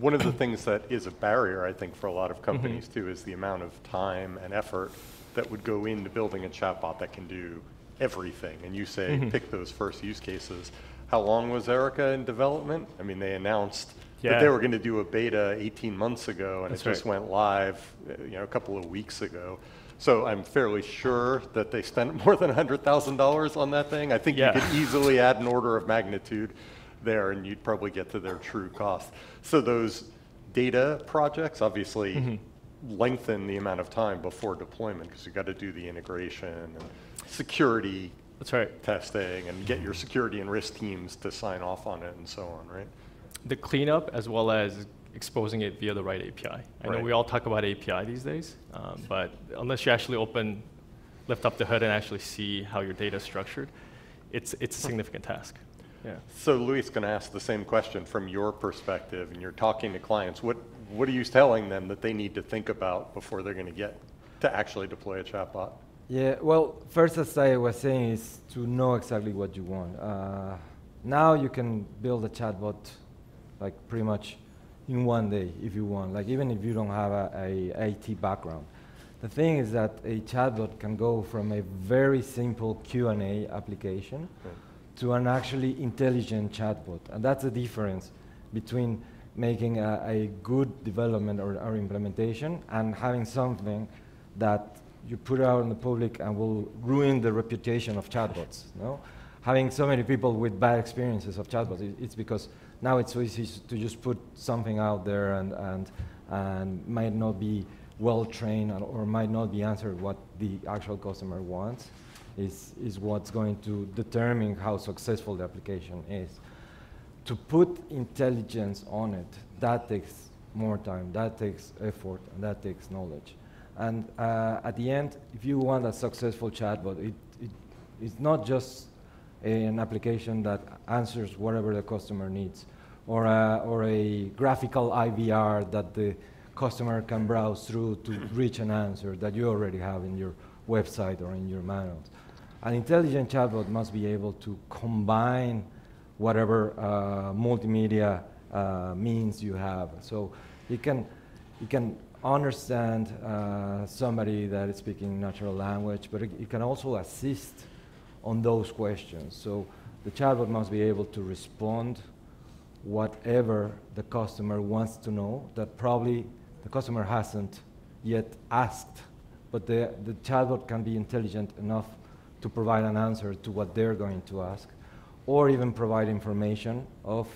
one of the things that is a barrier, I think, for a lot of companies too, is the amount of time and effort that would go into building a chatbot that can do everything. And you say, pick those first use cases. How long was Erica in development? I mean, they announced that they were going to do a beta 18 months ago, and it just went live, a couple of weeks ago. So I'm fairly sure that they spent more than $100,000 on that thing. I think you could easily add an order of magnitude there, and you'd probably get to their true cost. So those data projects obviously lengthen the amount of time before deployment, because you've got to do the integration and security testing and get your security and risk teams to sign off on it and so on, right? The cleanup as well as exposing it via the right API. I know we all talk about API these days, but unless you actually lift up the hood and actually see how your data is structured, it's a significant task. Yeah. So Luis going to ask the same question from your perspective, and you're talking to clients. What are you telling them that they need to think about before they're going to get to actually deploy a chatbot? Yeah, well, first, as I was saying, is to know exactly what you want. Now you can build a chatbot like pretty much in one day if you want, like even if you don't have a IT background. The thing is that a chatbot can go from a very simple Q&A application to an actually intelligent chatbot. And that's the difference between making a good development or implementation and having something that you put out in the public and will ruin the reputation of chatbots. No? Having so many people with bad experiences of chatbots, it's because now it's so easy to just put something out there and might not be well trained or might not be answered what the actual customer wants is what's going to determine how successful the application is. To put intelligence on it, that takes more time, that takes effort, and that takes knowledge. And at the end, if you want a successful chatbot, it's not just an application that answers whatever the customer needs, or a graphical IVR that the customer can browse through to reach an answer that you already have in your website or in your manuals. An intelligent chatbot must be able to combine whatever multimedia means you have. So it can understand somebody that is speaking natural language, but it can also assist on those questions. So the chatbot must be able to respond whatever the customer wants to know that probably the customer hasn't yet asked, but the chatbot can be intelligent enough to provide an answer to what they're going to ask, or even provide information of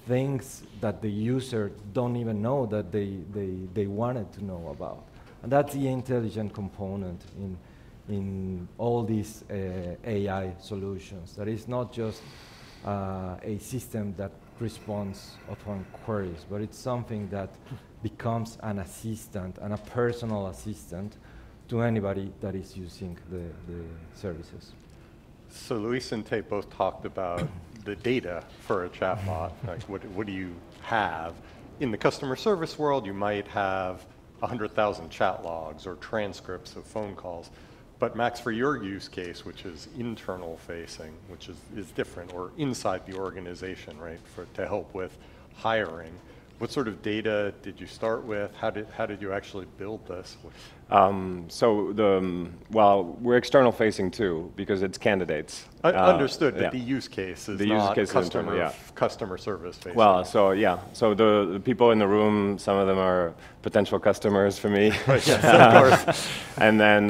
things that the user don't even know that they wanted to know about. And that's the intelligent component in all these AI solutions. That is not just a system that responds upon queries, but it's something that becomes an assistant and a personal assistant to anybody that is using the services. So Luis and Tate both talked about the data for a chatbot. Like what do you have? In the customer service world, you might have 100,000 chat logs or transcripts of phone calls. But Max, for your use case, which is internal facing, which is different, or inside the organization, right, to help with hiring, what sort of data did you start with? How did you actually build this? Well, we're external facing too, because it's candidates. Understood, but the use case is not customer service facing. Well, so the people in the room, some of them are potential customers for me. Yes, of course. And then,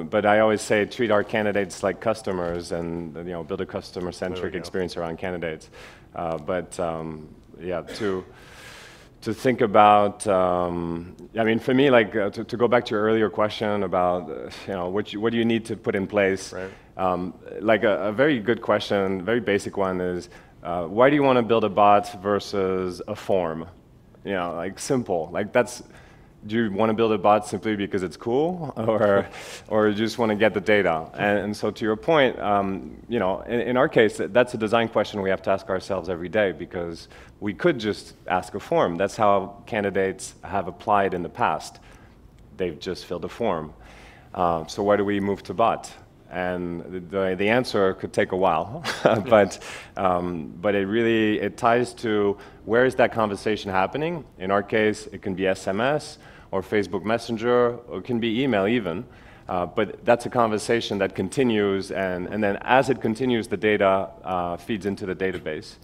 but I always say treat our candidates like customers, and build a customer-centric experience around candidates. To think about, I mean, for me, like to go back to your earlier question about, what do you need to put in place? Right. Like a very good question, very basic one is, why do you want to build a bot versus a form? Like simple. Like do you want to build a bot simply because it's cool, or you just want to get the data? And so to your point, in our case, that's a design question we have to ask ourselves every day, because we could just ask a form. That's how candidates have applied in the past. They've just filled a form. So why do we move to bot? And the answer could take a while, but it ties to where is that conversation happening. In our case, it can be SMS or Facebook Messenger, or it can be email even. But that's a conversation that continues, and then as it continues, the data feeds into the database.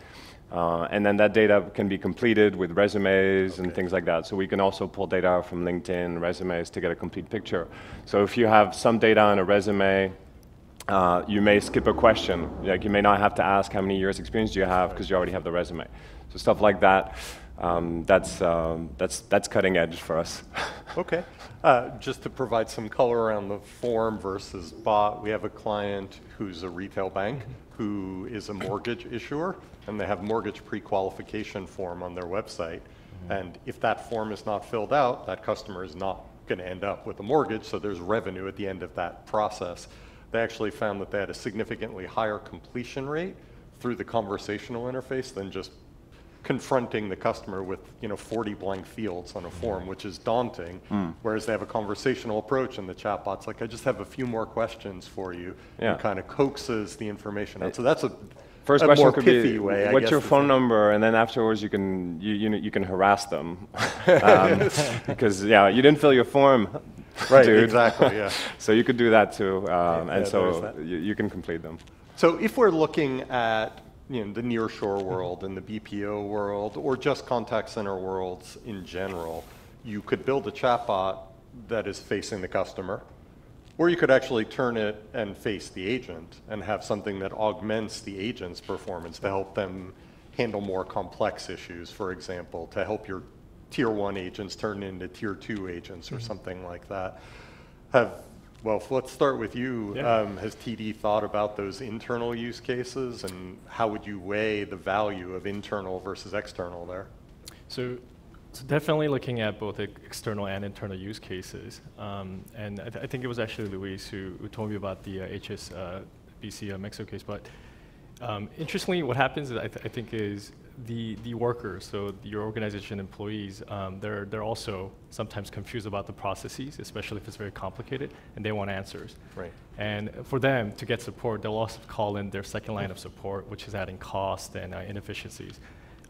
And then that data can be completed with resumes and things like that. So we can also pull data from LinkedIn, resumes, to get a complete picture. So if you have some data on a resume, you may skip a question. Like, you may not have to ask how many years experience do you have, because you already have the resume. So stuff like that, that's cutting edge for us. Okay. Just to provide some color around the form versus bot, we have a client who's a retail bank who is a mortgage issuer, and they have mortgage pre-qualification form on their website. And if that form is not filled out, that customer is not going to end up with a mortgage, so there's revenue at the end of that process. They actually found that they had a significantly higher completion rate through the conversational interface than just confronting the customer with 40 blank fields on a form, which is daunting, whereas they have a conversational approach, and the chatbot's like, I just have a few more questions for you, and kind of coaxes the information out. So that's a first question more could pithy be, way, what's your phone number? And then afterwards you can harass them. Because you didn't fill your form, right, dude. Exactly, yeah. So you could do that too, and so you can complete them. So if we're looking at the Nearshore world and the BPO world, or just contact center worlds in general, you could build a chatbot that is facing the customer, or you could actually turn it and face the agent and have something that augments the agent's performance to help them handle more complex issues, for example, to help your tier 1 agents turn into tier 2 agents or something like that. Well, let's start with you. Yeah. Has TD thought about those internal use cases, and how would you weigh the value of internal versus external there? So definitely looking at both external and internal use cases. And I think it was actually Luis who told me about the HSBC Mexico case. But interestingly, what happens is I think is the workers, so your organization employees, they're also sometimes confused about the processes, especially if it's very complicated, and they want answers. Right. And for them to get support, they'll also call in their second line of support, which is adding cost and inefficiencies.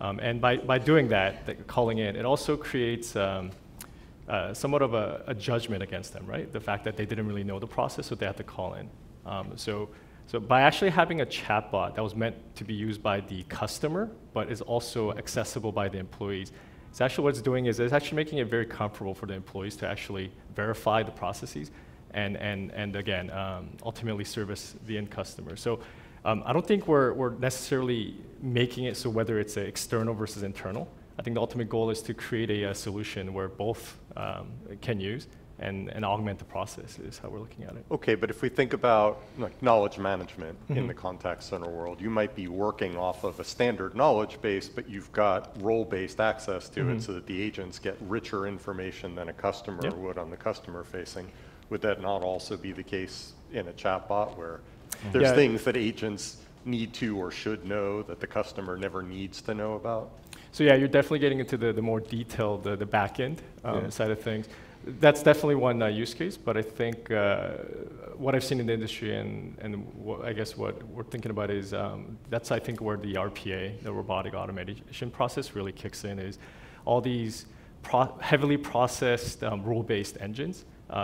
And by doing that, calling in, it also creates somewhat of a judgment against them, right? The fact that they didn't really know the process, so they had to call in. So by actually having a chatbot that was meant to be used by the customer, but is also accessible by the employees, it's actually what it's doing is it's actually making it very comfortable for the employees to actually verify the processes and again, ultimately service the end customer. So I don't think we're necessarily making it so whether it's external versus internal. I think the ultimate goal is to create a solution where both can use and augment the process is how we're looking at it. Okay, but if we think about knowledge management in the contact center world, you might be working off of a standard knowledge base, but you've got role-based access to it so that the agents get richer information than a customer would on the customer facing. Would that not also be the case in a chatbot where there's things that agents need to or should know that the customer never needs to know about? So yeah, you're definitely getting into the more detailed, the back end side of things. That's definitely one use case, but I think what I've seen in the industry and I guess what we're thinking about is that's, I think, where the RPA, the robotic automation process, really kicks in, is all these heavily processed rule-based engines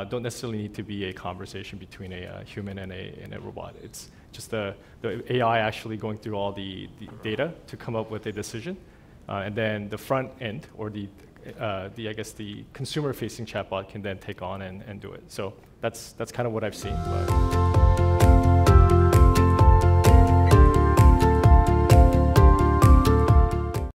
don't necessarily need to be a conversation between a human and a robot. It's just the AI actually going through all the data to come up with a decision, and then the front end, or I guess the consumer-facing chatbot can then take on and do it. So that's kind of what I've seen. But